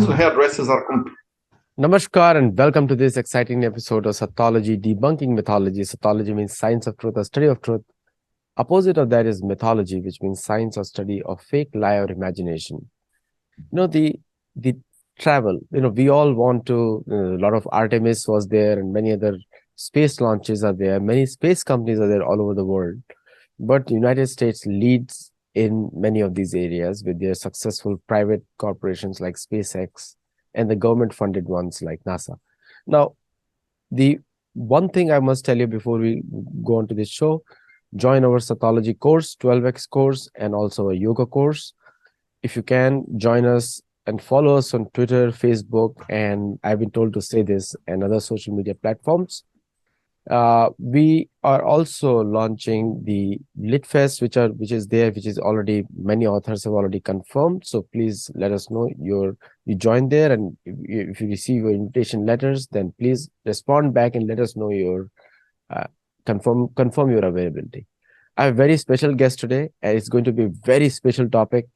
sometimes the hairdressers are complete. Namaskar and welcome to this exciting episode of Sattology, debunking mythology. Sattology means science of truth or study of truth. Opposite of that is mythology, which means science or study of fake, lie, or imagination. The travel. We all want to. A lot of Artemis was there, and many other space launches are there. Many space companies are there all over the world, but the United States leads in many of these areas with their successful private corporations like SpaceX and the government-funded ones like NASA. Now, the one thing I must tell you before we go on to this show, join our Sattology course, 12x course, and also a yoga course. If you can, join us and follow us on Twitter, Facebook, and I've been told to say this, and other social media platforms. We are also launching the LitFest, which is already, many authors have already confirmed. So please let us know you join there, and if you receive your invitation letters, then please respond back and let us know your confirm your availability. I have a very special guest today, and it's going to be a very special topic.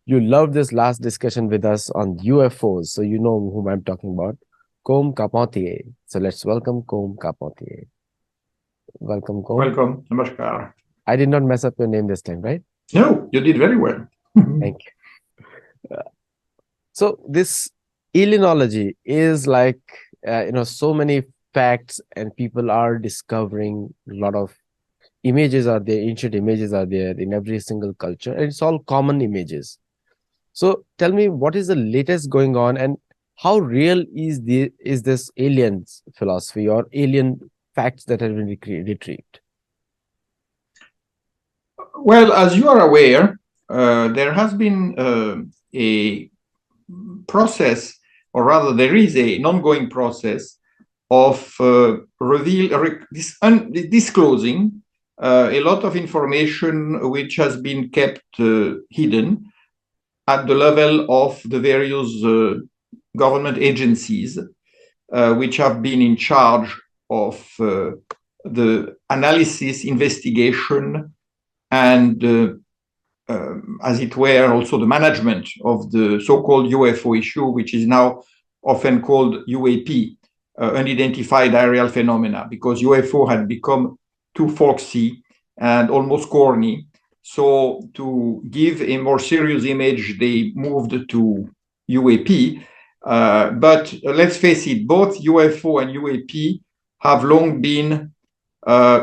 You loved this last discussion with us on UFOs, so you know whom I'm talking about. Carpentier. So let's welcome Carpentier. Welcome, Com. Welcome, Namaskar. I did not mess up your name this time, right? No, you did very well. Thank you. So this alienology is like, so many facts, and people are discovering a lot of images are there, ancient images are there in every single culture, and it's all common images. So tell me, what is the latest going on, and how real is this aliens philosophy or alien facts that have been retrieved? Well, as you are aware, there has been a process, or rather there is an ongoing process of disclosing a lot of information which has been kept hidden at the level of the various government agencies which have been in charge of the analysis, investigation, and as it were, also the management of the so-called UFO issue, which is now often called UAP, unidentified aerial phenomena, because UFO had become too folksy and almost corny. So to give a more serious image, they moved to UAP. But let's face it, both UFO and UAP have long been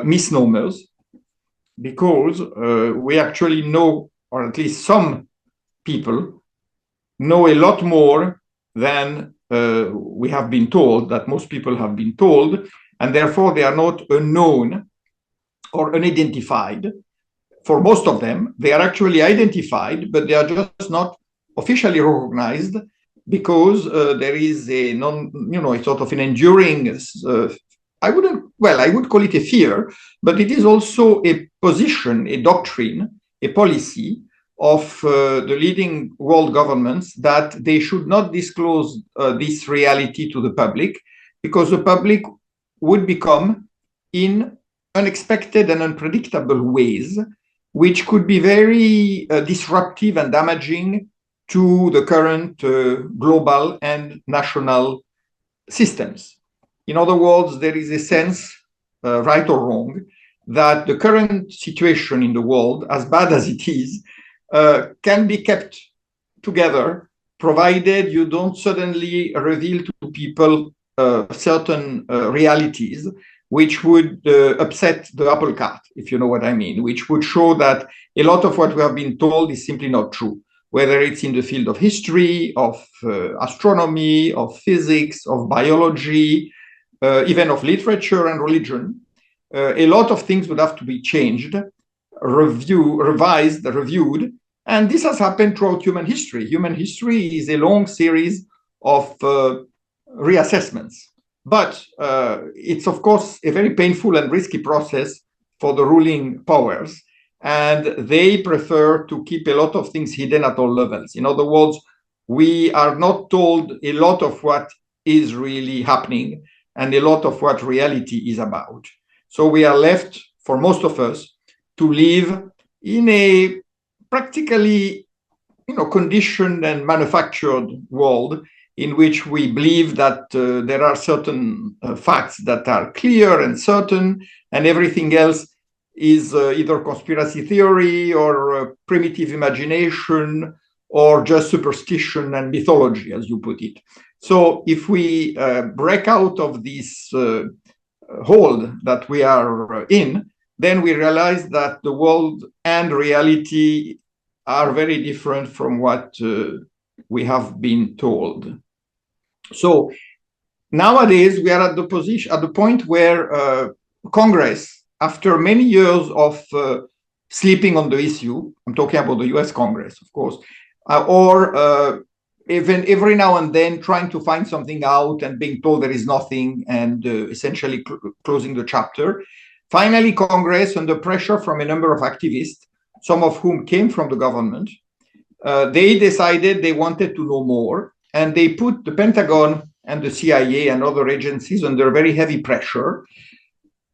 misnomers, because we actually know, or at least some people know a lot more than we have been told, that most people have been told, and therefore they are not unknown or unidentified. For most of them, they are actually identified, but they are just not officially recognized, because there is a sort of an enduring, I would call it a fear, but it is also a position, a doctrine, a policy of the leading world governments, that they should not disclose this reality to the public, because the public would become, in unexpected and unpredictable ways, which could be very disruptive and damaging to the current global and national systems. In other words, there is a sense, right or wrong, that the current situation in the world, as bad as it is, can be kept together, provided you don't suddenly reveal to people certain realities which would upset the apple cart, if you know what I mean, which would show that a lot of what we have been told is simply not true, whether it's in the field of history, of astronomy, of physics, of biology, even of literature and religion. A lot of things would have to be changed, revised, reviewed, and this has happened throughout human history. Human history is a long series of reassessments. But it's, of course, a very painful and risky process for the ruling powers, and they prefer to keep a lot of things hidden at all levels. In other words, we are not told a lot of what is really happening and a lot of what reality is about. So we are left, for most of us, to live in a practically conditioned and manufactured world in which we believe that there are certain facts that are clear and certain, and everything else is either conspiracy theory or primitive imagination or just superstition and mythology, as you put it. So if we break out of this hold that we are in, then we realize that the world and reality are very different from what we have been told. So nowadays we are at the point where Congress, after many years of sleeping on the issue, I'm talking about the US Congress, of course, or even every now and then trying to find something out and being told there is nothing and essentially closing the chapter. Finally, Congress, under pressure from a number of activists, some of whom came from the government, they decided they wanted to know more, and they put the Pentagon and the CIA and other agencies under very heavy pressure,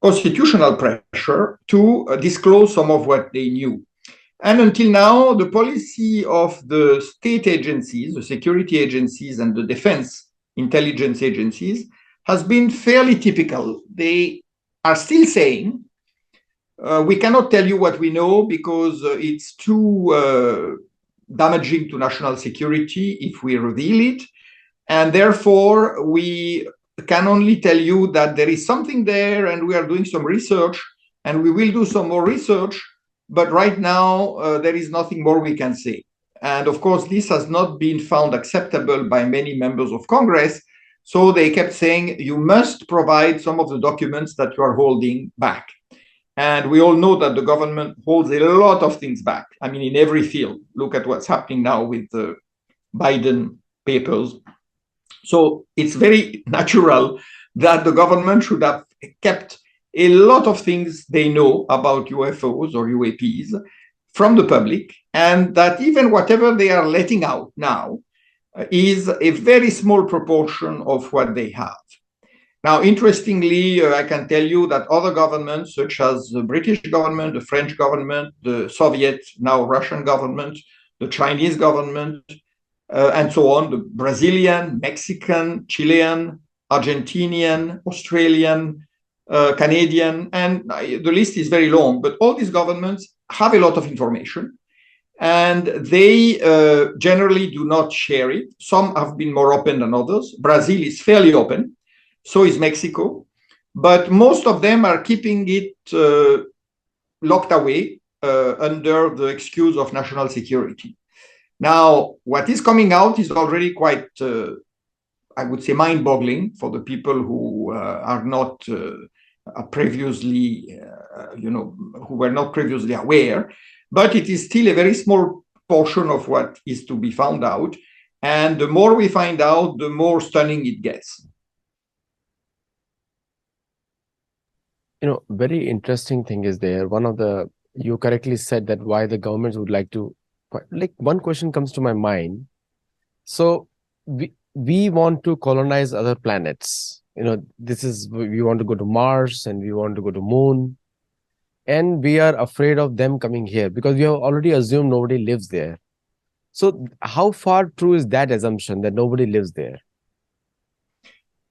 constitutional pressure, to disclose some of what they knew. And until now, the policy of the state agencies, the security agencies, and the defense intelligence agencies has been fairly typical. They are still saying, we cannot tell you what we know because it's too damaging to national security if we reveal it. And therefore, we can only tell you that there is something there and we are doing some research and we will do some more research. But right now, there is nothing more we can say. And of course, this has not been found acceptable by many members of Congress. So they kept saying, you must provide some of the documents that you are holding back. And we all know that the government holds a lot of things back. I mean, in every field. Look at what's happening now with the Biden papers. So it's very natural that the government should have kept a lot of things they know about UFOs or UAPs from the public, and that even whatever they are letting out now is a very small proportion of what they have. Now, interestingly, I can tell you that other governments, such as the British government, the French government, the Soviet, now Russian government, the Chinese government, and so on, the Brazilian, Mexican, Chilean, Argentinian, Australian, Canadian, and the list is very long, but all these governments have a lot of information and they generally do not share it. Some have been more open than others. Brazil is fairly open, so is Mexico, but most of them are keeping it locked away under the excuse of national security. Now, what is coming out is already quite, I would say, mind-boggling for the people who are not previously, who were not previously aware, but it is still a very small portion of what is to be found out. And the more we find out, the more stunning it gets. Very interesting thing is there. You correctly said that why the governments would like to, like one question comes to my mind. So we want to colonize other planets. We want to go to Mars and we want to go to Moon. And we are afraid of them coming here because we have already assumed nobody lives there. So how far true is that assumption that nobody lives there?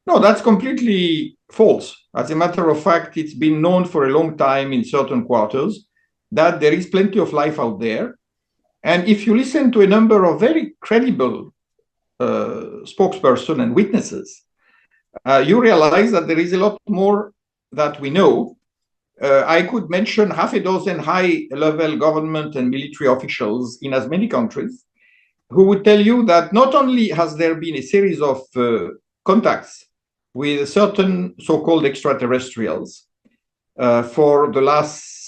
No, that's completely false. As a matter of fact, it's been known for a long time in certain quarters that there is plenty of life out there. And if you listen to a number of very credible spokespersons and witnesses, you realize that there is a lot more that we know. I could mention half a dozen high-level government and military officials in as many countries who would tell you that not only has there been a series of contacts with certain so-called extraterrestrials for the last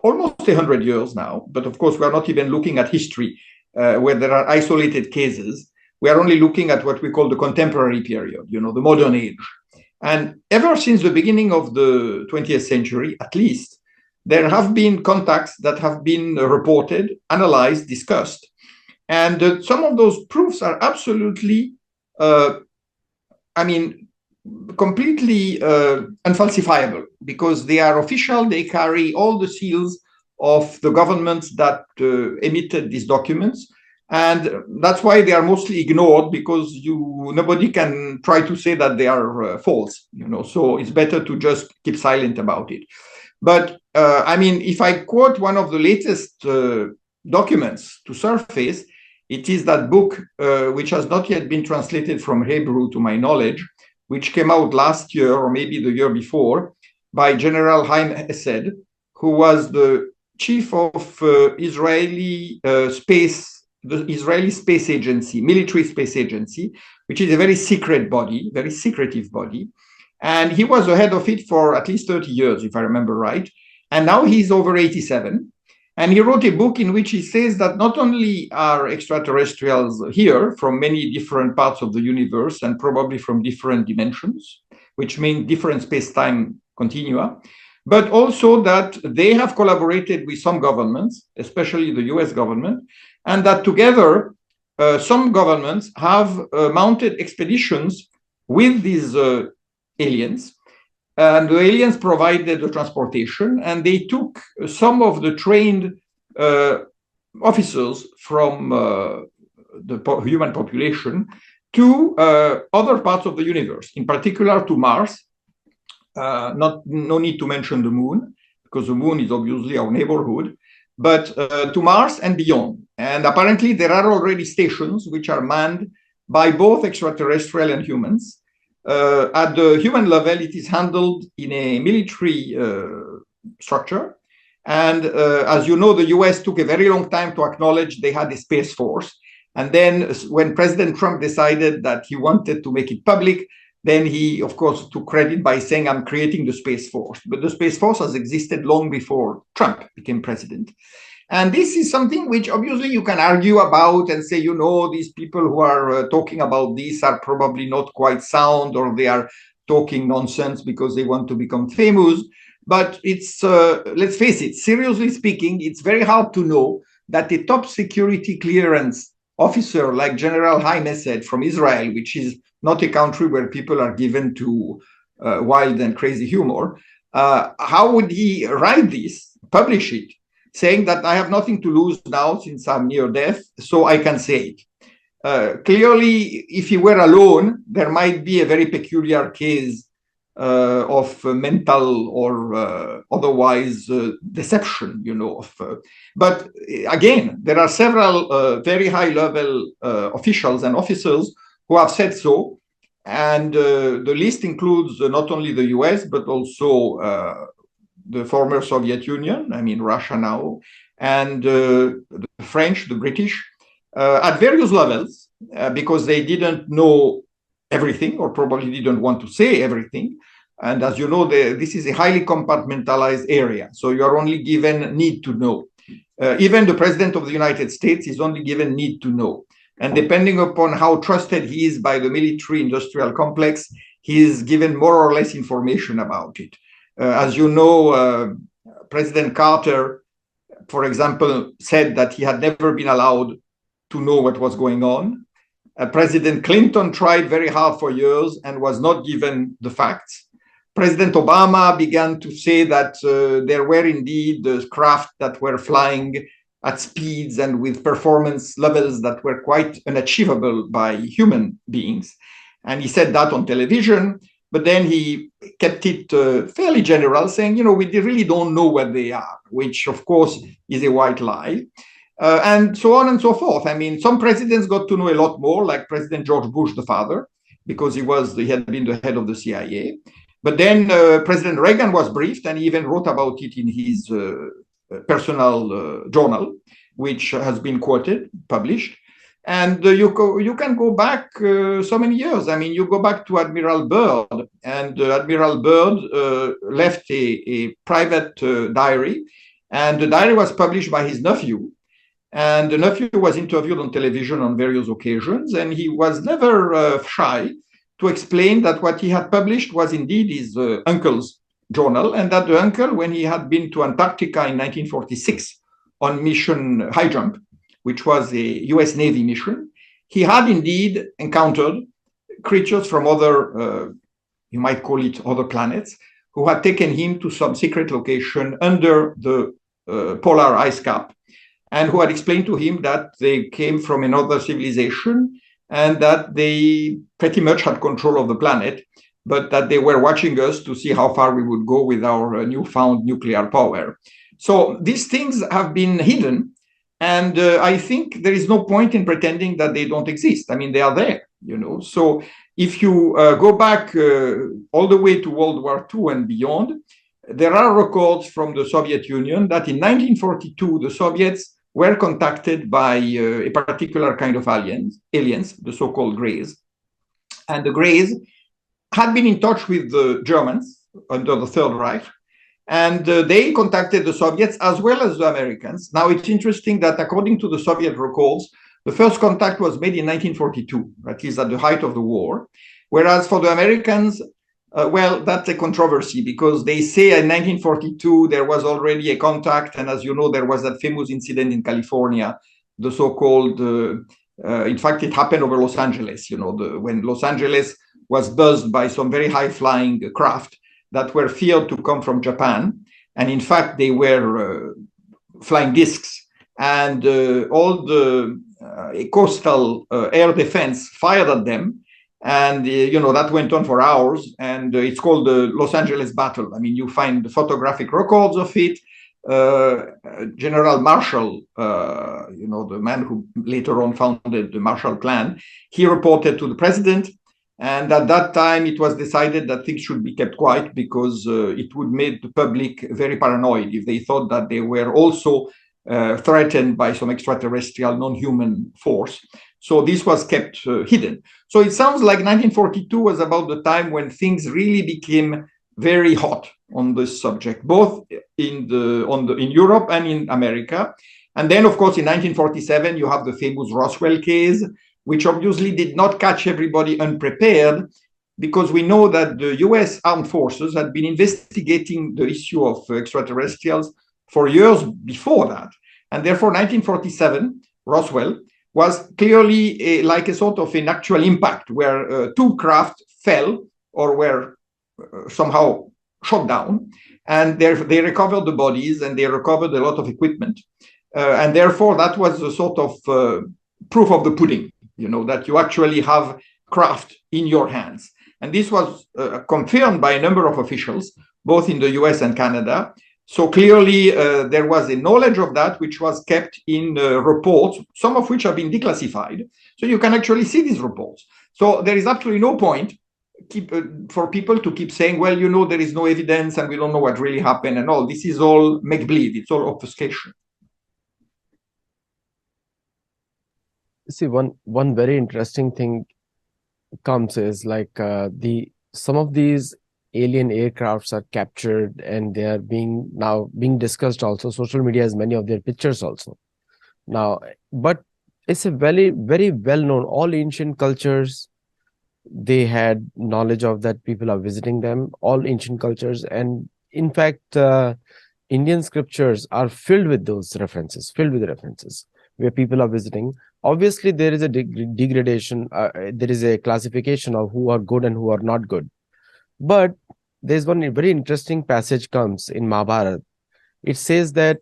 almost 100 years now, but of course we are not even looking at history where there are isolated cases. We are only looking at what we call the contemporary period, the modern age. And ever since the beginning of the 20th century, at least, there have been contacts that have been reported, analyzed, discussed. And some of those proofs are absolutely, completely unfalsifiable because they are official. They carry all the seals of the governments that emitted these documents. And that's why they are mostly ignored, because nobody can try to say that they are false, so it's better to just keep silent about it. But I mean, if I quote one of the latest documents to surface, it is that book, which has not yet been translated from Hebrew to my knowledge, which came out last year or maybe the year before, by General Haim Esed, who was the chief of the Israeli Space Agency, military space agency, which is a very secret body, very secretive body. And he was the head of it for at least 30 years, if I remember right. And now he's over 87. And he wrote a book in which he says that not only are extraterrestrials here from many different parts of the universe and probably from different dimensions, which mean different space-time continua, but also that they have collaborated with some governments, especially the US government, and that together some governments have mounted expeditions with these aliens, and the aliens provided the transportation, and they took some of the trained officers from the human population to other parts of the universe, in particular to Mars. No need to mention the moon, because the moon is obviously our neighborhood, but to Mars and beyond. And apparently there are already stations which are manned by both extraterrestrial and humans. At the human level, it is handled in a military structure. And as you know, the US took a very long time to acknowledge they had a space force. And then when President Trump decided that he wanted to make it public, then he, of course, took credit by saying, I'm creating the Space Force. But the Space Force has existed long before Trump became president. And this is something which obviously you can argue about and say, these people who are talking about this are probably not quite sound, or they are talking nonsense because they want to become famous. But it's, let's face it, seriously speaking, it's very hard to know that a top security clearance officer like General Haim Esed from Israel, which is not a country where people are given to wild and crazy humor, how would he write this, publish it, saying that I have nothing to lose now since I'm near death, so I can say it. Clearly, if he were alone, there might be a very peculiar case of mental or otherwise deception, but again, there are several very high-level officials and officers who have said so, and the list includes not only the US, but also the former Soviet Union, I mean Russia now, and the French, the British, at various levels, because they didn't know everything, or probably didn't want to say everything. And as you know, this is a highly compartmentalized area, so you are only given need to know. Even the President of the United States is only given need to know. And depending upon how trusted he is by the military-industrial complex, he is given more or less information about it. As you know, President Carter, for example, said that he had never been allowed to know what was going on. President Clinton tried very hard for years and was not given the facts. President Obama began to say that there were indeed craft that were flying at speeds and with performance levels that were quite unachievable by human beings. And he said that on television, but then he kept it fairly general, saying, we really don't know what they are, which of course is a white lie. And so on and so forth. I mean, some presidents got to know a lot more, like President George Bush, the father, because he had been the head of the CIA. But then President Reagan was briefed, and he even wrote about it in his personal journal, which has been quoted, published. And you can go back so many years. I mean, you go back to Admiral Byrd, and Admiral Byrd left a private diary, and the diary was published by his nephew. And the nephew was interviewed on television on various occasions, and he was never shy to explain that what he had published was indeed his uncle's journal, and that the uncle, when he had been to Antarctica in 1946 on mission High Jump, which was a US Navy mission, he had indeed encountered creatures from other, you might call it other planets, who had taken him to some secret location under the polar ice cap. and who had explained to him that they came from another civilization and that they pretty much had control of the planet, but that they were watching us to see how far we would go with our newfound nuclear power. So these things have been hidden, and I think there is no point in pretending that they don't exist. I mean, they are there, you know. So if you go back all the way to World War II and beyond, there are records from the Soviet Union that in 1942, the Soviets were contacted by a particular kind of aliens, the so-called Greys. And the Greys had been in touch with the Germans under the Third Reich, and they contacted the Soviets as well as the Americans. Now, it's interesting that according to the Soviet records, the first contact was made in 1942, that is at the height of the war. Whereas for the Americans, well, that's a controversy because they say in 1942 there was already a contact, and as you know, there was that famous incident in California, the so-called, in fact, it happened over Los Angeles, you know, when Los Angeles was buzzed by some very high-flying craft that were feared to come from Japan. And in fact, they were flying discs. And all the coastal air defense fired at them. And, you know, that went on for hours. And it's called the Los Angeles Battle. I mean, you find photographic records of it. General Marshall, you know, the man who later on founded the Marshall Plan, he reported to the president. And at that time, it was decided that things should be kept quiet because it would make the public very paranoid if they thought that they were also threatened by some extraterrestrial non-human force. So this was kept hidden. So it sounds like 1942 was about the time when things really became very hot on this subject, both in Europe and in America. And then, of course, in 1947, you have the famous Roswell case, which obviously did not catch everybody unprepared, because we know that the US armed forces had been investigating the issue of extraterrestrials for years before that. And therefore, 1947, Roswell, was clearly like a sort of an actual impact where two craft fell or were somehow shot down, and they recovered the bodies and they recovered a lot of equipment. And therefore, that was a sort of proof of the pudding, you know, that you actually have craft in your hands. And this was confirmed by a number of officials, both in the US and Canada. So clearly, there was a knowledge of that which was kept in reports, some of which have been declassified. So you can actually see these reports. So there is absolutely no point for people to keep saying, well, you know, there is no evidence and we don't know what really happened and all. This is all make-believe. It's all obfuscation. See, one very interesting thing comes is like some of these alien aircrafts are captured and they are now being discussed also. Social media has many of their pictures also now, but it's a very, very well known, all ancient cultures, they had knowledge of that, people are visiting them, all ancient cultures. And in fact, Indian scriptures are filled with those references, where people are visiting. Obviously, there is a degradation, there is a classification of who are good and who are not good. But there's one very interesting passage comes in Mahabharata. It says that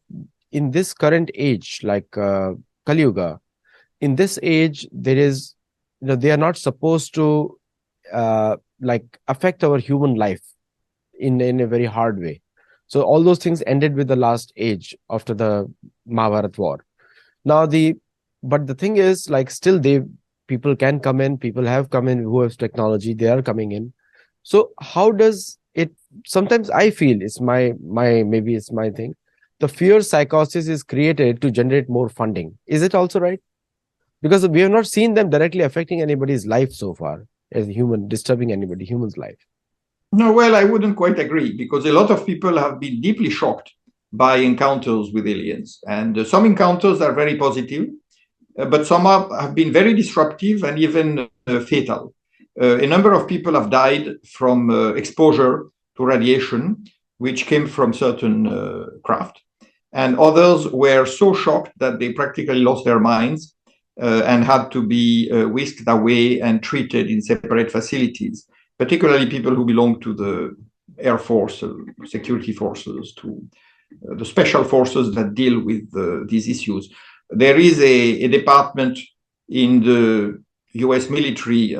in this current age, like Kali Yuga, in this age, there is, you know, they are not supposed to like affect our human life in a very hard way. So all those things ended with the last age after the Mahabharata war. Now but the thing is, like, still people can come in, people have come in who have technology, they are coming in. So how does it, sometimes I feel it's maybe it's my thing, the fear psychosis is created to generate more funding. Is it also right? Because we have not seen them directly affecting anybody's life so far as human, disturbing human's life. No, well, I wouldn't quite agree, because a lot of people have been deeply shocked by encounters with aliens. And some encounters are very positive, but some have been very disruptive and even fatal. A number of people have died from exposure to radiation, which came from certain craft. And others were so shocked that they practically lost their minds and had to be whisked away and treated in separate facilities, particularly people who belong to the Air Force, security forces, to the special forces that deal with these issues. There is a department in the US military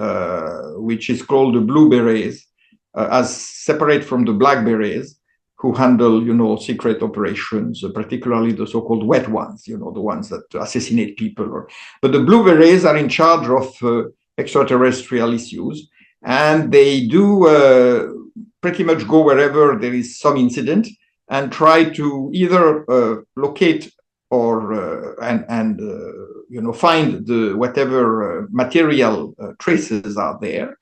which is called the Blue Berets, as separate from the Black Berets, who handle, secret operations, particularly the so-called wet ones, the ones that assassinate people. But the Blue Berets are in charge of extraterrestrial issues, and they do pretty much go wherever there is some incident and try to either locate or find the whatever material traces are there.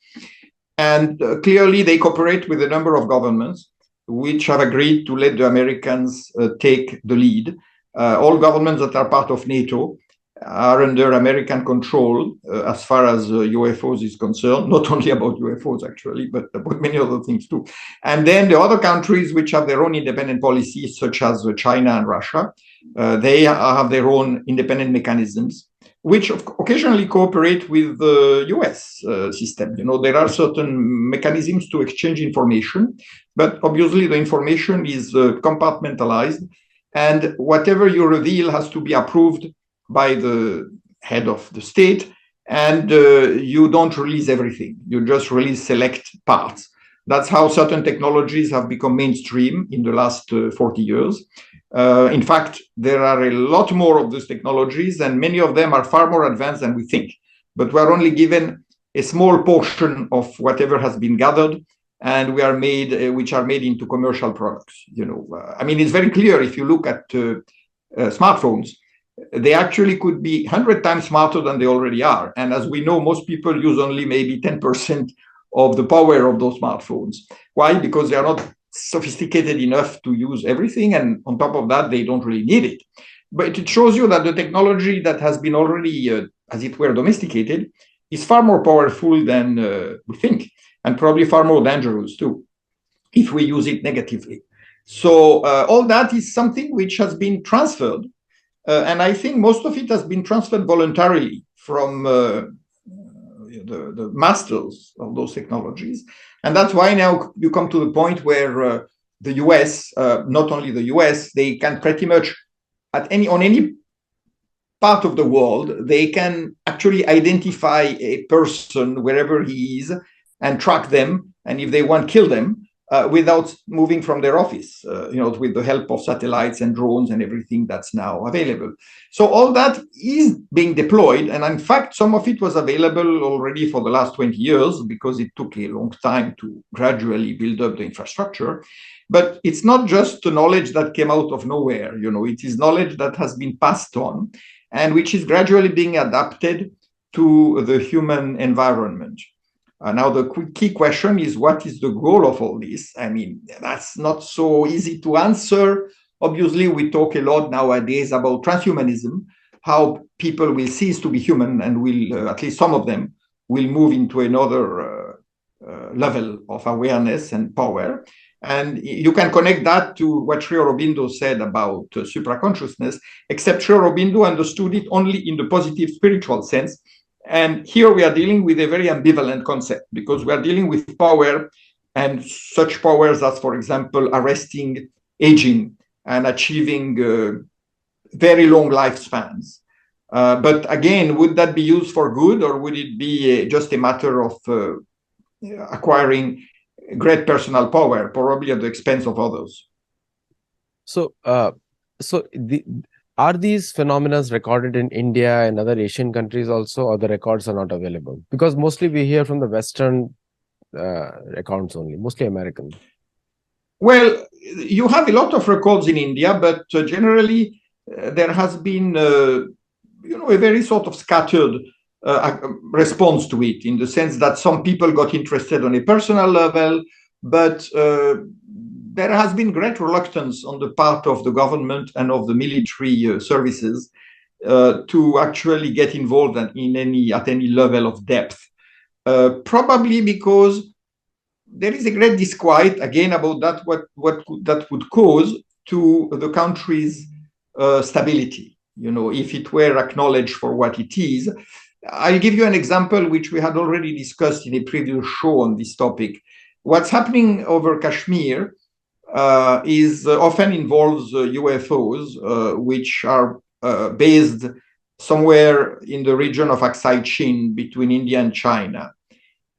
And clearly they cooperate with a number of governments which have agreed to let the Americans take the lead. All governments that are part of NATO are under American control as far as UFOs is concerned, not only about UFOs actually, but about many other things too. And then the other countries which have their own independent policies, such as China and Russia, they have their own independent mechanisms, which occasionally cooperate with the US system. There are certain mechanisms to exchange information, but obviously the information is compartmentalized, and whatever you reveal has to be approved by the head of the state, and you don't release everything. You just release select parts. That's how certain technologies have become mainstream in the last 40 years. In fact, there are a lot more of these technologies, and many of them are far more advanced than we think. But we're only given a small portion of whatever has been gathered, and which are made into commercial products. It's very clear if you look at smartphones. They actually could be 100 times smarter than they already are. And as we know, most people use only maybe 10% of the power of those smartphones. Why? Because they are not sophisticated enough to use everything. And on top of that, they don't really need it. But it shows you that the technology that has been already, as it were, domesticated is far more powerful than we think, and probably far more dangerous too, if we use it negatively. So all that is something which has been transferred. And I think most of it has been transferred voluntarily from the masters of those technologies. And that's why now you come to the point where the US, not only the US, they can pretty much on any part of the world, they can actually identify a person wherever he is and track them. And if they want, kill them. Without moving from their office, with the help of satellites and drones and everything that's now available. So all that is being deployed. And in fact, some of it was available already for the last 20 years because it took a long time to gradually build up the infrastructure. But it's not just the knowledge that came out of nowhere. It is knowledge that has been passed on and which is gradually being adapted to the human environment. Now, the key question is, what is the goal of all this? That's not so easy to answer. Obviously, we talk a lot nowadays about transhumanism, how people will cease to be human and will, at least some of them, will move into another level of awareness and power. And you can connect that to what Sri Aurobindo said about supraconsciousness, except Sri Aurobindo understood it only in the positive spiritual sense. And here we are dealing with a very ambivalent concept because we are dealing with power and such powers as, for example, arresting aging and achieving very long lifespans. But again, would that be used for good, or would it be just a matter of acquiring great personal power, probably at the expense of others? Are these phenomena recorded in India and other Asian countries also, or the records are not available? Because mostly we hear from the Western accounts only, mostly American. Well, you have a lot of records in India, but generally there has been, a very sort of scattered response to it, in the sense that some people got interested on a personal level, but there has been great reluctance on the part of the government and of the military services to actually get involved at any level of depth. Probably because there is a great disquiet again about that that would cause to the country's stability. If it were acknowledged for what it is. I'll give you an example which we had already discussed in a previous show on this topic. What's happening over Kashmir is often involves UFOs, which are based somewhere in the region of Aksai Chin between India and China.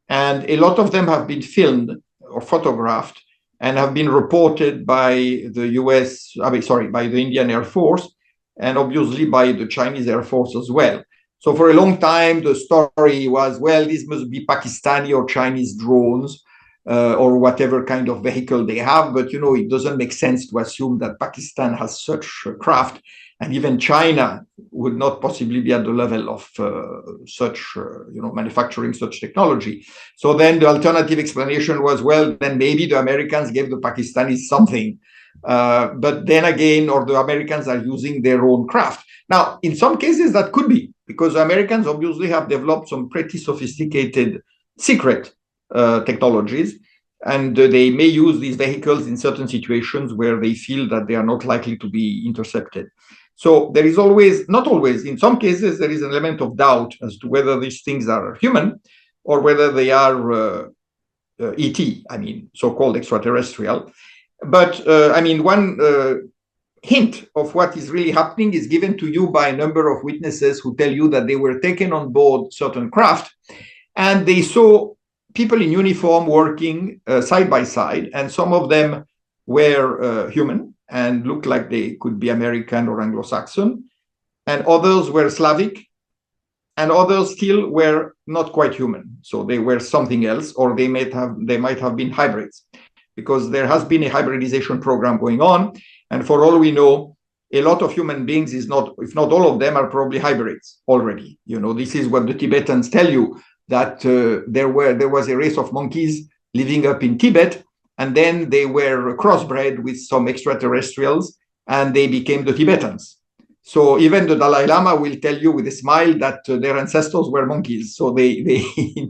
And a lot of them have been filmed or photographed and have been reported by the by the Indian Air Force, and obviously by the Chinese Air Force as well. So for a long time, the story was, well, this must be Pakistani or Chinese drones, or whatever kind of vehicle they have. But, it doesn't make sense to assume that Pakistan has such a craft, and even China would not possibly be at the level of manufacturing such technology. So then the alternative explanation was, well, then maybe the Americans gave the Pakistanis something. But then again, or the Americans are using their own craft. Now, in some cases, that could be, because the Americans obviously have developed some pretty sophisticated secret technologies, and they may use these vehicles in certain situations where they feel that they are not likely to be intercepted. So there is always, not always, in some cases, there is an element of doubt as to whether these things are human or whether they are ET, so-called extraterrestrial. But, one hint of what is really happening is given to you by a number of witnesses who tell you that they were taken on board certain craft and they saw people in uniform working side by side, and some of them were human and looked like they could be American or Anglo-Saxon, and others were Slavic, and others still were not quite human. So they were something else, or they might have been hybrids, because there has been a hybridization program going on, and for all we know, a lot of human beings if not all of them, are probably hybrids already. This is what the Tibetans tell you, that there was a race of monkeys living up in Tibet, and then they were crossbred with some extraterrestrials, and they became the Tibetans. So even the Dalai Lama will tell you with a smile that their ancestors were monkeys. So they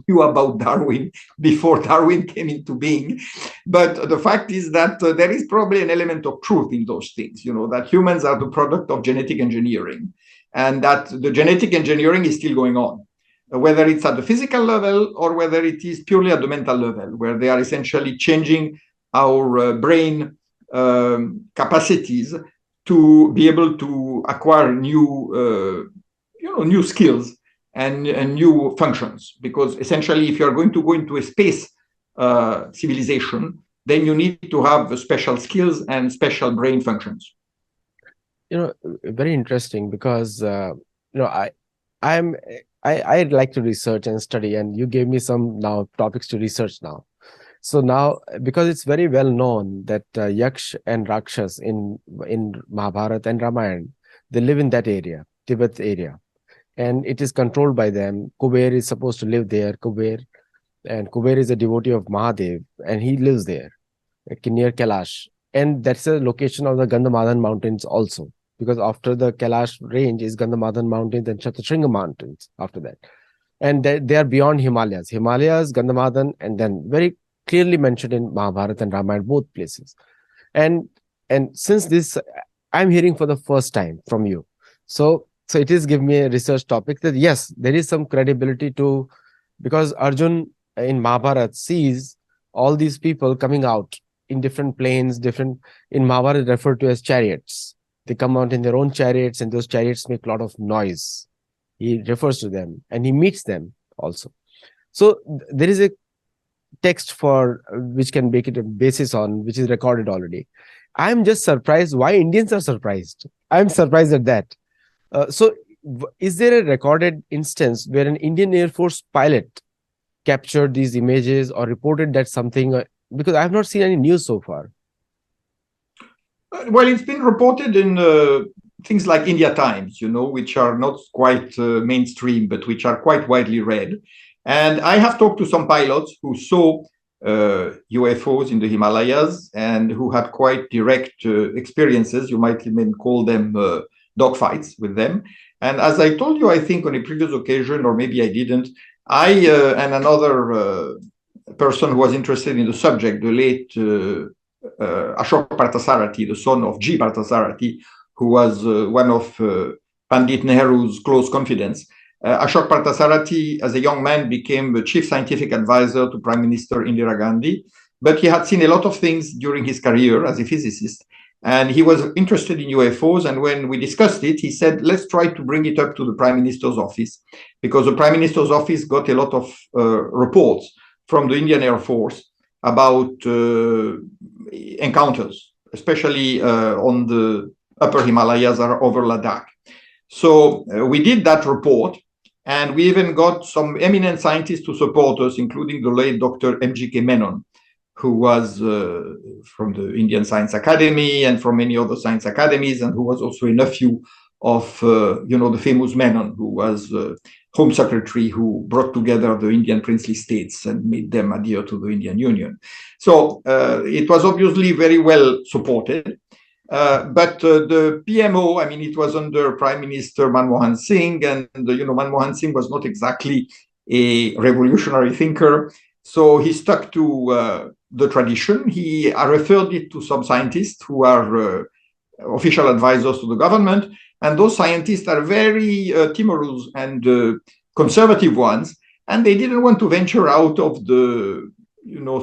knew about Darwin before Darwin came into being. But the fact is that there is probably an element of truth in those things, that humans are the product of genetic engineering, and that the genetic engineering is still going on, whether it's at the physical level or whether it is purely at the mental level, where they are essentially changing our brain capacities to be able to acquire new skills and new functions. Because essentially, if you are going to go into a space civilization, then you need to have special skills and special brain functions. Very interesting, because I'd like to research and study, and you gave me some now topics to research now. So now, because it's very well known that Yaksh and Rakshas in Mahabharata and Ramayana, they live in that area, Tibet area, and it is controlled by them. Kuber is supposed to live there, and Kuber is a devotee of Mahadev, and he lives there, near Kailash, and that's a location of the Gandhamadhan mountains also, because after the Kailash range is Gandhamadhan mountains and Shatashringa mountains after that, and they are beyond Himalayas, Gandhamadhan, and then very clearly mentioned in Mahabharata and Ramayana, both places. And since this, I'm hearing for the first time from you. So it is giving me a research topic that yes, there is some credibility to, because Arjun in Mahabharata sees all these people coming out in different planes, in Mahabharata referred to as chariots. They come out in their own chariots, and those chariots make a lot of noise. He refers to them and he meets them also. So there is a text for which can make it a basis on which is recorded already. I'm just surprised why Indians are surprised. I'm surprised at that. So is there a recorded instance where an Indian Air Force pilot captured these images or reported that something? Because I have not seen any news so far. Well, it's been reported in things like India Times, which are not quite mainstream, but which are quite widely read. And I have talked to some pilots who saw UFOs in the Himalayas and who had quite direct experiences. You might even call them dogfights with them. And as I told you, I think on a previous occasion, or maybe I didn't, I and another person who was interested in the subject, the late Ashok Parthasarathi, the son of G. Parthasarathi, who was one of Pandit Nehru's close confidants. Ashok Parthasarathi, as a young man, became the chief scientific advisor to Prime Minister Indira Gandhi. but he had seen a lot of things during his career as a physicist. And he was interested in UFOs. And when we discussed it, he said, let's try to bring it up to the Prime Minister's office, because the Prime Minister's office got a lot of reports from the Indian Air Force about encounters, especially on the upper Himalayas or over Ladakh. So we did that report, and we even got some eminent scientists to support us, including the late Dr. M.G.K. Menon, who was from the Indian Science Academy and from many other science academies, and who was also a nephew of, the famous Menon, who was Home Secretary, who brought together the Indian princely states and made them adhere to the Indian Union. So it was obviously very well supported. But the PMO, I mean, it was under Prime Minister Manmohan Singh, and Manmohan Singh was not exactly a revolutionary thinker, so he stuck to the tradition. He referred it to some scientists who are official advisors to the government, and those scientists are very timorous and conservative ones, and they didn't want to venture out of the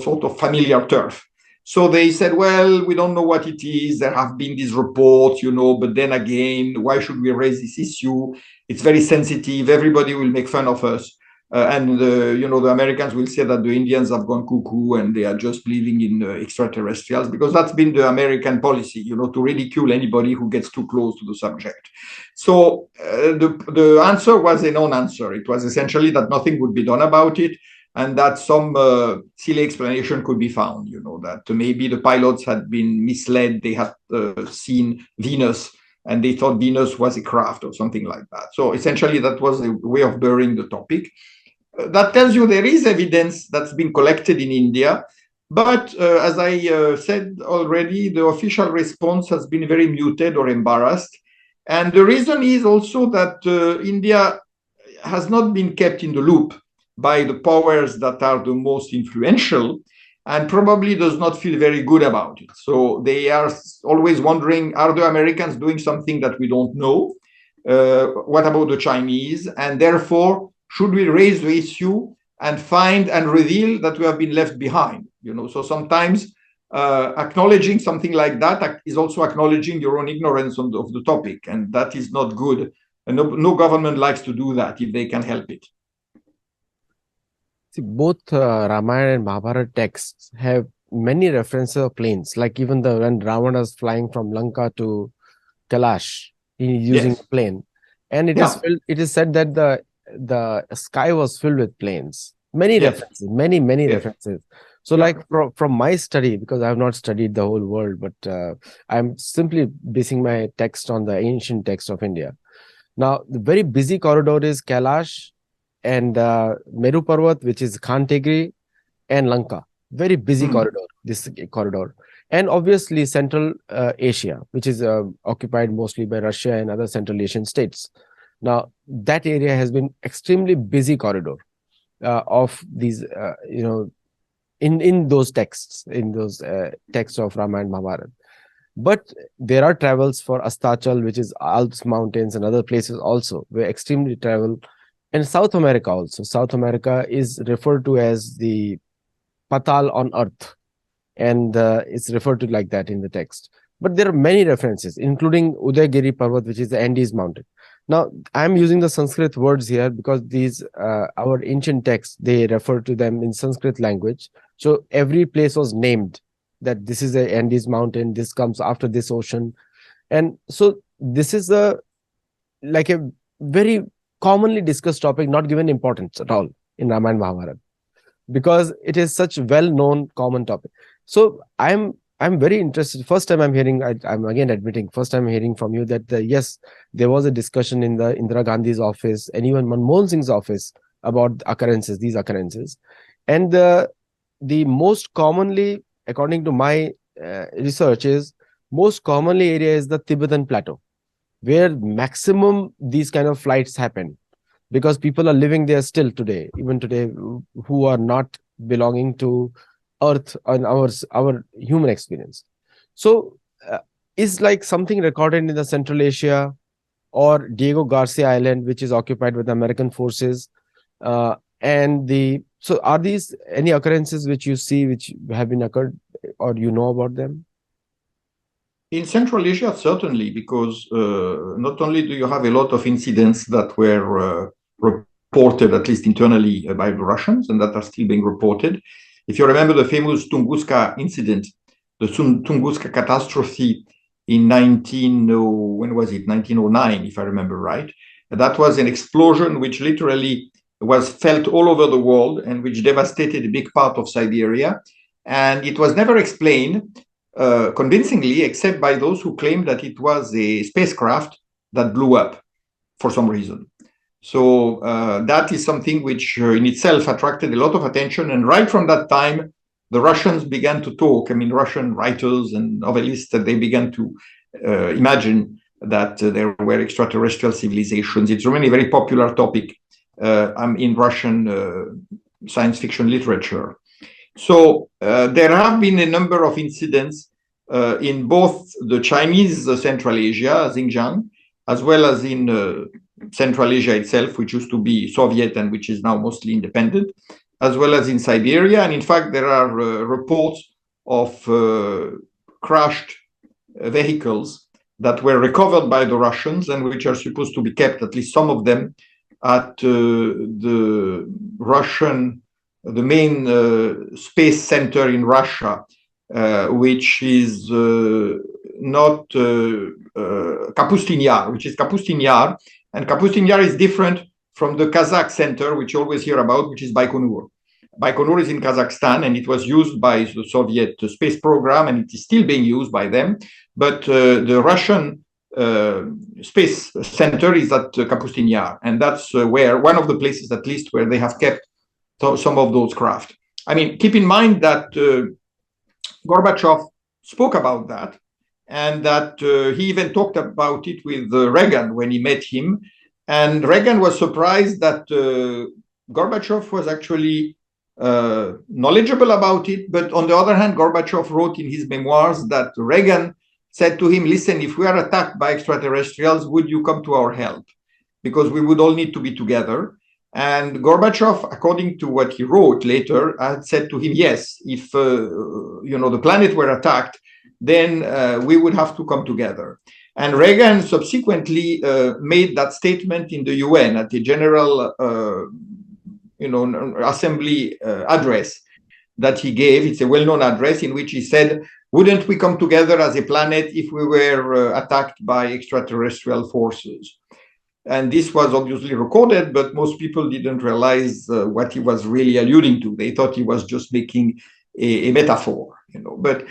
sort of familiar turf. So they said, well, we don't know what it is. There have been these reports, but then again, why should we raise this issue? It's very sensitive. Everybody will make fun of us. And the Americans will say that the Indians have gone cuckoo and they are just believing in extraterrestrials, because that's been the American policy, to ridicule anybody who gets too close to the subject. So the answer was a non-answer. It was essentially that nothing would be done about it, and that some silly explanation could be found, that maybe the pilots had been misled. They had seen Venus, and they thought Venus was a craft or something like that. So essentially, that was a way of burying the topic. That tells you there is evidence that's been collected in India. But as I said already, the official response has been very muted or embarrassed. And the reason is also that India has not been kept in the loop by the powers that are the most influential, and probably does not feel very good about it. So they are always wondering, are the Americans doing something that we don't know? What about the Chinese? And therefore, should we raise the issue and find and reveal that we have been left behind? So sometimes acknowledging something like that is also acknowledging your own ignorance of the topic, and that is not good. And no government likes to do that if they can help it. See, both Ramayana and Mahabharata texts have many references of planes, like even when Ravana is flying from Lanka to Kailash, using a plane, and it is said that the sky was filled with planes. Many references, many references. So, like from my study, because I have not studied the whole world, but I'm simply basing my text on the ancient text of India. Now, the very busy corridor is Kailash and Meru Parvat, which is Khantegri, and Lanka. Very busy corridor, this corridor. And obviously Central Asia, which is occupied mostly by Russia and other Central Asian states. Now, that area has been extremely busy corridor of these, in those texts, texts of Ramayana and Mahabharata. But there are travels for Astachal, which is Alps mountains, and other places also, where extremely travel. And South America also. South America is referred to as the Patal on earth, and it's referred to like that in the text. But there are many references, including Udayagiri Parvat, which is the Andes mountain. Now, I'm using the Sanskrit words here because these, our ancient texts, they refer to them in Sanskrit language. So every place was named that this is the Andes mountain, this comes after this ocean. And so this is like a very commonly discussed topic, not given importance at all in Ramayana Mahabharata, because it is such well-known common topic. So I'm very interested. First time I'm hearing, I'm again admitting, first time I'm hearing from you that yes, there was a discussion in the Indira Gandhi's office and even Manmohan Singh's office about these occurrences. And the most commonly, according to my research, is most commonly area is the Tibetan plateau, where maximum these kind of flights happen, because people are living there still today, even today, who are not belonging to Earth and our human experience. So is like something recorded in the Central Asia or Diego Garcia Island, which is occupied with American forces, and the So are these any occurrences which you see which have been occurred or you know about them? In Central Asia, certainly, because not only do you have a lot of incidents that were reported, at least internally, by the Russians, and that are still being reported. If you remember the famous Tunguska incident, the Tunguska catastrophe in 1909, if I remember right, that was an explosion which literally was felt all over the world and which devastated a big part of Siberia. And it was never explained convincingly, except by those who claimed that it was a spacecraft that blew up for some reason. So that is something which in itself attracted a lot of attention. And right from that time, the Russians began to talk. I mean, Russian writers and novelists, they began to imagine that there were extraterrestrial civilizations. It's really a very popular topic in Russian science fiction literature. So there have been a number of incidents in both the Chinese Central Asia, Xinjiang, as well as in Central Asia itself, which used to be Soviet and which is now mostly independent, as well as in Siberia. And in fact, there are reports of crashed vehicles that were recovered by the Russians and which are supposed to be kept, at least some of them, at the main space center in Russia, which is not Kapustin Yar, which is Kapustin Yar. And Kapustin Yar is different from the Kazakh center, which you always hear about, which is Baikonur. Baikonur is in Kazakhstan, and it was used by the Soviet space program, and it is still being used by them. But the Russian space center is at Kapustin Yar, and that's where one of the places, at least, where they have kept some of those craft. I mean, keep in mind that Gorbachev spoke about that, and that he even talked about it with Reagan when he met him. And Reagan was surprised that Gorbachev was actually knowledgeable about it. But on the other hand, Gorbachev wrote in his memoirs that Reagan said to him, listen, if we are attacked by extraterrestrials, would you come to our help? Because we would all need to be together. And Gorbachev, according to what he wrote later, had said to him, yes, if the planet were attacked, then we would have to come together. And Reagan subsequently made that statement in the UN at the General Assembly address that he gave. It's a well-known address in which he said, wouldn't we come together as a planet if we were attacked by extraterrestrial forces? And this was obviously recorded, but most people didn't realize what he was really alluding to. They thought he was just making a metaphor, But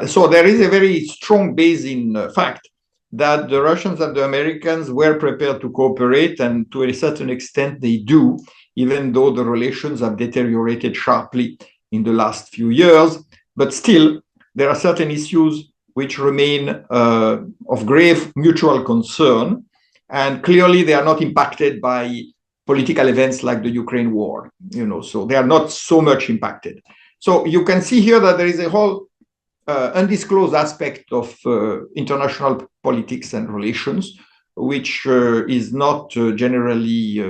so there is a very strong base in fact that the Russians and the Americans were prepared to cooperate, and to a certain extent they do, even though the relations have deteriorated sharply in the last few years. But still, there are certain issues which remain of grave mutual concern. And clearly, they are not impacted by political events like the Ukraine war, so they are not so much impacted. So you can see here that there is a whole undisclosed aspect of international politics and relations, which is not generally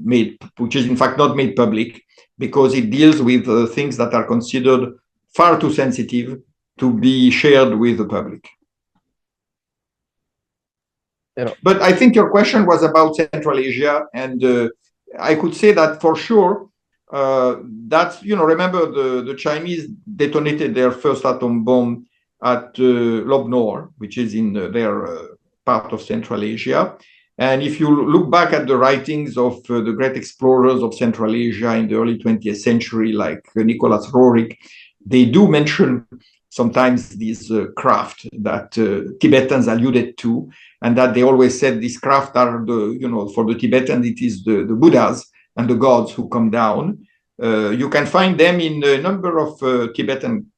made, which is in fact not made public, because it deals with things that are considered far too sensitive to be shared with the public. But I think your question was about Central Asia, and I could say that for sure, that's, remember the Chinese detonated their first atom bomb at Lobnor, which is in their part of Central Asia. And if you look back at the writings of the great explorers of Central Asia in the early 20th century, like Nicholas Roerich, they do mention sometimes these craft that Tibetans alluded to, and that they always said these craft are for the Tibetans, it is the Buddhas and the gods who come down. You can find them in a number of Tibetan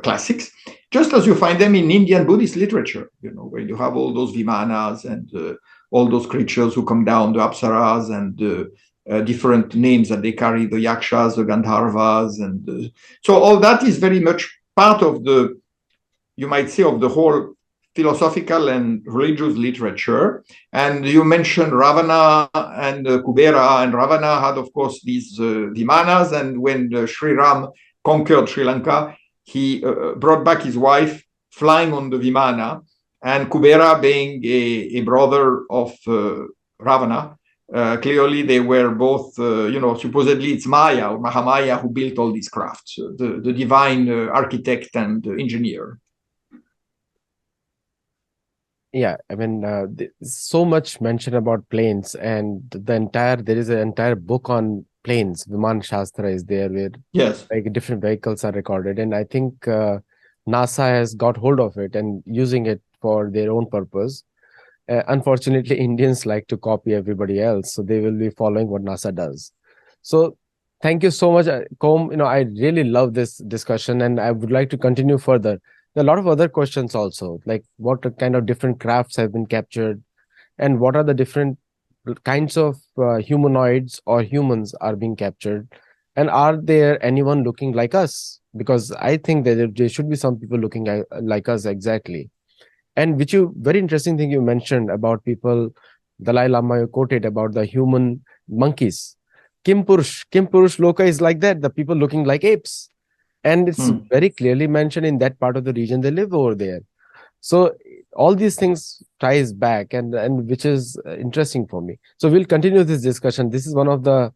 classics, just as you find them in Indian Buddhist literature, where you have all those Vimanas and all those creatures who come down, the Apsaras, and different names that they carry, the Yakshas, the Gandharvas. And so all that is very much part of the, you might say, of the whole philosophical and religious literature. And you mentioned Ravana and Kubera, and Ravana had, of course, these Vimanas. And when Sri Ram conquered Sri Lanka, he brought back his wife flying on the Vimana, and Kubera being a brother of Ravana. Clearly, they were both, supposedly it's Maya or Mahamaya who built all these crafts, the divine architect and engineer. Yeah, I mean, so much mention about planes, and there is an entire book on planes. Viman Shastra is there, where yes, like different vehicles are recorded, and I think NASA has got hold of it and using it for their own purpose. Unfortunately, Indians like to copy everybody else, so they will be following what NASA does. So, thank you so much, Kom. I really love this discussion, and I would like to continue further. There are a lot of other questions also, like what kind of different crafts have been captured, and what are the different kinds of humanoids or humans are being captured, and are there anyone looking like us? Because I think that there should be some people looking like us exactly. And very interesting thing you mentioned about people, Dalai Lama, you quoted about the human monkeys. Kim Purush Loka is like that, the people looking like apes. And it's very clearly mentioned in that part of the region they live over there. So all these things ties back, and which is interesting for me. So we'll continue this discussion. This is one of the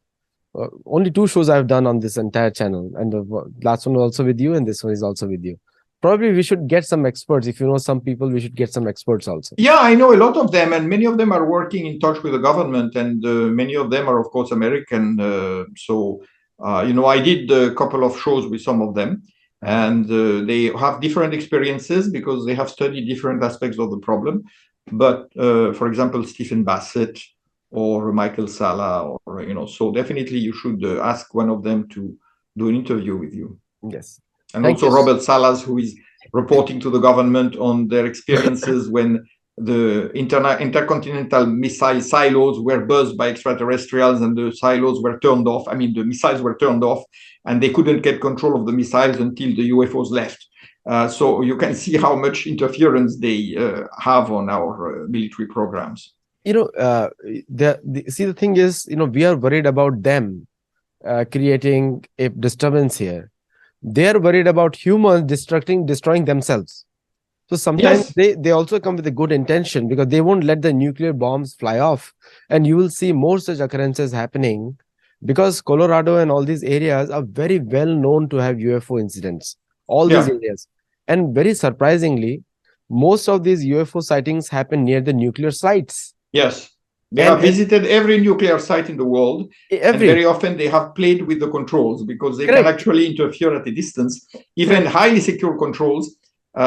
only 2 shows I've done on this entire channel, and the last one was also with you, and this one is also with you. Probably we should get some experts. If you know some people, we should get some experts also. Yeah, I know a lot of them, and many of them are working in touch with the government, and many of them are, of course, American. I did a couple of shows with some of them, and they have different experiences because they have studied different aspects of the problem. But for example, Stephen Bassett or Michael Sala, so definitely you should ask one of them to do an interview with you. Yes. And also Robert Salas, who is reporting to the government on their experiences when the intercontinental missile silos were buzzed by extraterrestrials and the silos were turned off. I mean, the missiles were turned off and they couldn't get control of the missiles until the UFOs left. So you can see how much interference they have on our military programs. The thing is, we are worried about them creating a disturbance here. They're worried about humans destroying themselves. So sometimes they also come with a good intention because they won't let the nuclear bombs fly off. And you will see more such occurrences happening because Colorado and all these areas are very well known to have UFO incidents. These areas. And very surprisingly, most of these UFO sightings happen near the nuclear sites. Yes. They have visited every nuclear site in the world, and very often they have played with the controls because they can actually interfere at a distance. Even highly secure controls,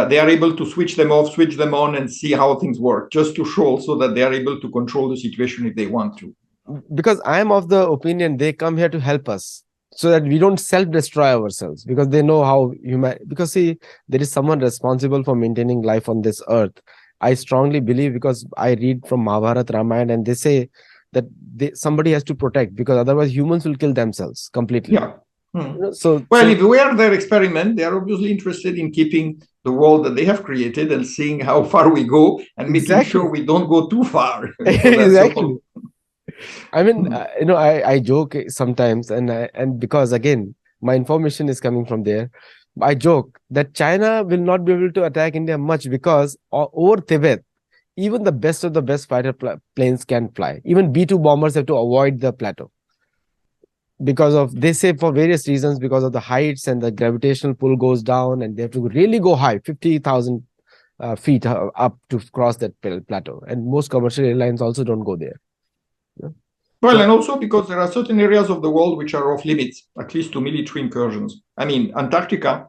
they are able to switch them off, switch them on, and see how things work, just to show also that they are able to control the situation if they want to. Because I am of the opinion they come here to help us so that we don't self-destroy ourselves, because they know how because see, there is someone responsible for maintaining life on this earth. I strongly believe, because I read from Mahabharata, Ramayana, and they say that somebody has to protect, because otherwise humans will kill themselves completely. Yeah. If we are their experiment, they are obviously interested in keeping the world that they have created and seeing how far we go and making sure we don't go too far. Exactly. I mean, I joke sometimes, and because again, my information is coming from there. I joke that China will not be able to attack India much because over Tibet, even the best of the best fighter planes can fly. Even B-2 bombers have to avoid the plateau because they say for various reasons, because of the heights and the gravitational pull goes down, and they have to really go high, 50,000 feet up to cross that plateau. And most commercial airlines also don't go there. And also because there are certain areas of the world which are off limits, at least to military incursions. I mean, Antarctica,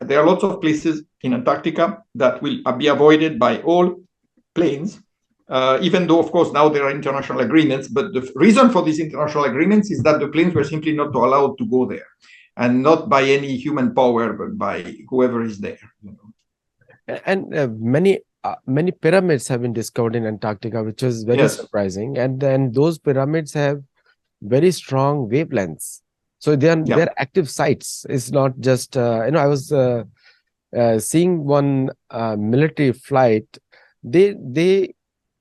there are lots of places in Antarctica that will be avoided by all planes, even though, of course, now there are international agreements. But the reason for these international agreements is that the planes were simply not allowed to go there, and not by any human power, but by whoever is there. And many pyramids have been discovered in Antarctica, which is very surprising. And then those pyramids have very strong wavelengths. So they're active sites. It's not just, I was seeing one military flight.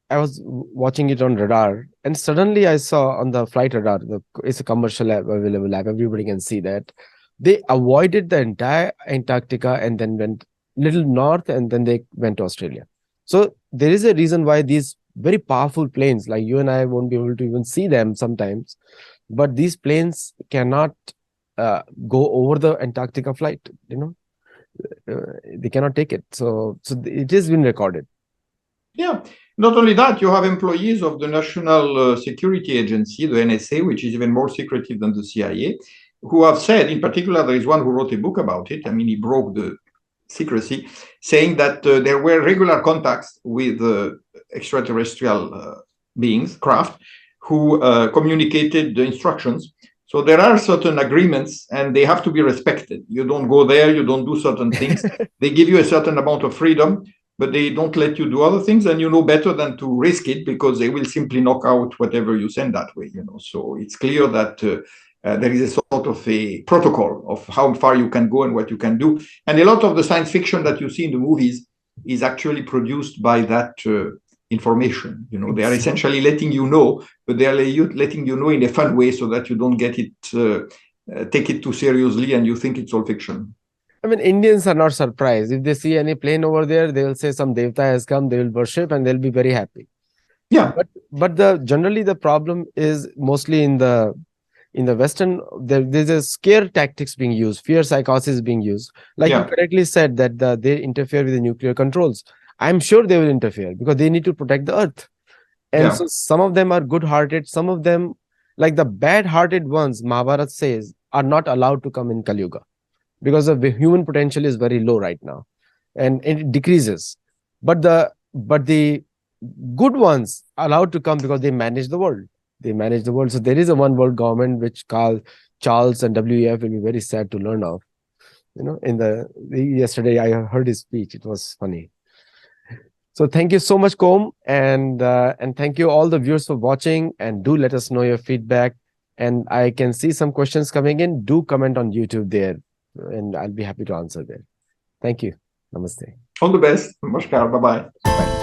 I was watching it on radar, and suddenly I saw on the flight radar, it's a commercial app, available app, everybody can see that. They avoided the entire Antarctica and then went little north, and then they went to Australia. So there is a reason why these very powerful planes, like you and I won't be able to even see them sometimes, but these planes cannot go over the Antarctica flight, they cannot take it. So it has been recorded. Yeah. Not only that, you have employees of the National Security Agency, the NSA, which is even more secretive than the CIA, who have said, in particular, there is one who wrote a book about it. I mean, he broke the secrecy, saying that there were regular contacts with extraterrestrial beings, craft, who communicated the instructions. So there are certain agreements, and they have to be respected. You don't go there, you don't do certain things. They give you a certain amount of freedom, but they don't let you do other things, and you know better than to risk it, because they will simply knock out whatever you send that way. So it's clear that there is a sort of a protocol of how far you can go and what you can do. And a lot of the science fiction that you see in the movies is actually produced by that information. They are essentially letting you know, but they are letting you know in a fun way, so that you don't get it, take it too seriously, and you think it's all fiction. I mean, Indians are not surprised. If they see any plane over there, they will say some devta has come, they will worship, and they'll be very happy. Yeah. But generally the problem is mostly in the Western, there's a scare tactics being used, fear psychosis being used. Like you correctly said, that they interfere with the nuclear controls. I'm sure they will interfere because they need to protect the earth. And so some of them are good-hearted. Some of them, like the bad-hearted ones, Mahabharata says, are not allowed to come in Kali Yuga, because the human potential is very low right now, and it decreases. But the good ones are allowed to come because they manage the world. So there is a one world government which Charles and WEF will be very sad to learn of. Yesterday I heard his speech. It was funny. So thank you so much, Kom, and thank you all the viewers for watching, and do let us know your feedback. And I can see some questions coming in. Do comment on YouTube there, and I'll be happy to answer there. Thank you. Namaste. All the best. Namaskar. Bye-bye. Bye.